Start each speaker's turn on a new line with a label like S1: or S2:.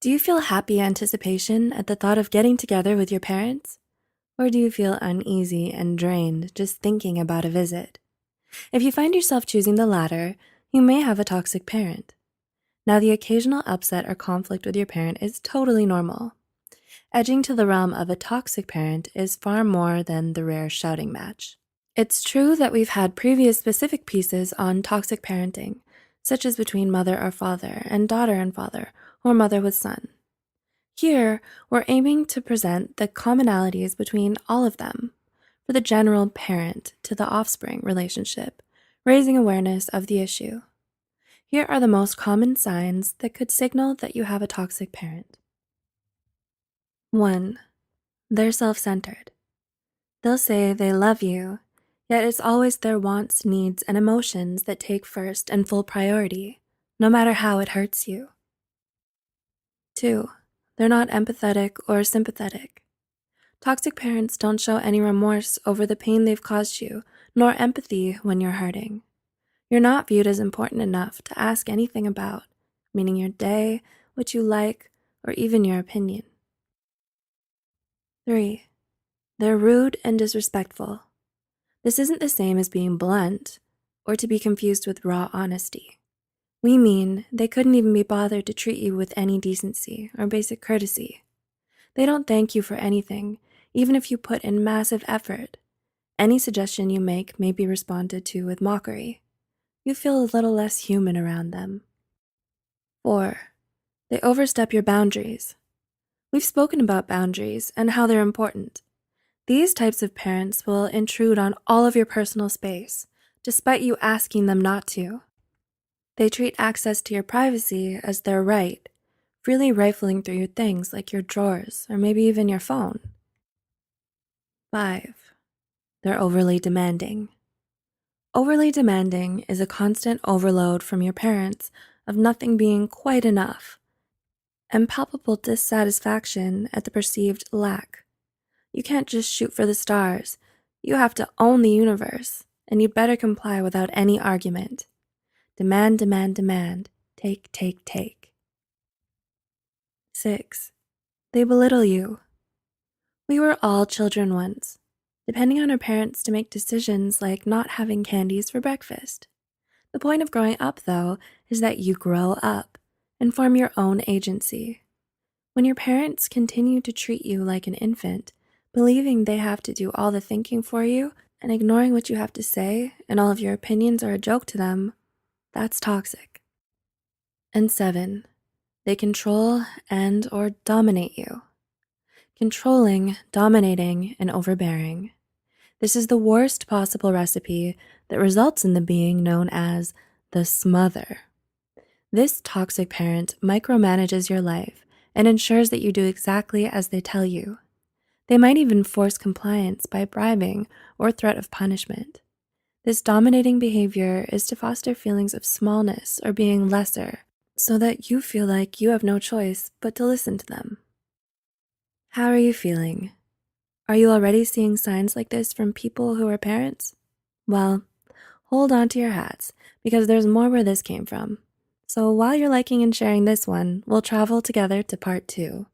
S1: Do you feel happy anticipation at the thought of getting together with your parents? Or do you feel uneasy and drained just thinking about a visit? If you find yourself choosing the latter, you may have a toxic parent. Now, the occasional upset or conflict with your parent is totally normal. Edging to the realm of a toxic parent is far more than the rare shouting match. It's true that we've had previous specific pieces on toxic parenting, such as between mother or father and daughter and father, or mother with son. Here, we're aiming to present the commonalities between all of them for the general parent to the offspring relationship, raising awareness of the issue. Here are the most common signs that could signal that you have a toxic parent. 1. They're self-centered. They'll say they love you, yet it's always their wants, needs, and emotions that take first and full priority, no matter how it hurts you. 2. They're not empathetic or sympathetic. Toxic parents don't show any remorse over the pain they've caused you, nor empathy when you're hurting. You're not viewed as important enough to ask anything about, meaning your day, what you like, or even your opinion. 3. They're rude and disrespectful. This isn't the same as being blunt or to be confused with raw honesty. We mean they couldn't even be bothered to treat you with any decency or basic courtesy. They don't thank you for anything, even if you put in massive effort. Any suggestion you make may be responded to with mockery. You feel a little less human around them. 4. They overstep your boundaries. We've spoken about boundaries and how they're important. These types of parents will intrude on all of your personal space, despite you asking them not to. They treat access to your privacy as their right, freely rifling through your things like your drawers or maybe even your phone. 5. They're overly demanding. Overly demanding is a constant overload from your parents of nothing being quite enough, and palpable dissatisfaction at the perceived lack. You can't just shoot for the stars. You have to own the universe, and you'd better comply without any argument. Demand, demand, demand. Take, take, take. 6. They belittle you. We were all children once, depending on our parents to make decisions like not having candies for breakfast. The point of growing up, though, is that you grow up and form your own agency. When your parents continue to treat you like an infant, believing they have to do all the thinking for you and ignoring what you have to say and all of your opinions are a joke to them, that's toxic. And 7, they control and or dominate you. Controlling, dominating, and overbearing. This is the worst possible recipe that results in the being known as the smother. This toxic parent micromanages your life and ensures that you do exactly as they tell you. They might even force compliance by bribing or threat of punishment. This dominating behavior is to foster feelings of smallness or being lesser so that you feel like you have no choice but to listen to them. How are you feeling? Are you already seeing signs like this from people who are parents? Well, hold on to your hats because there's more where this came from. So while you're liking and sharing this one, we'll travel together to part 2.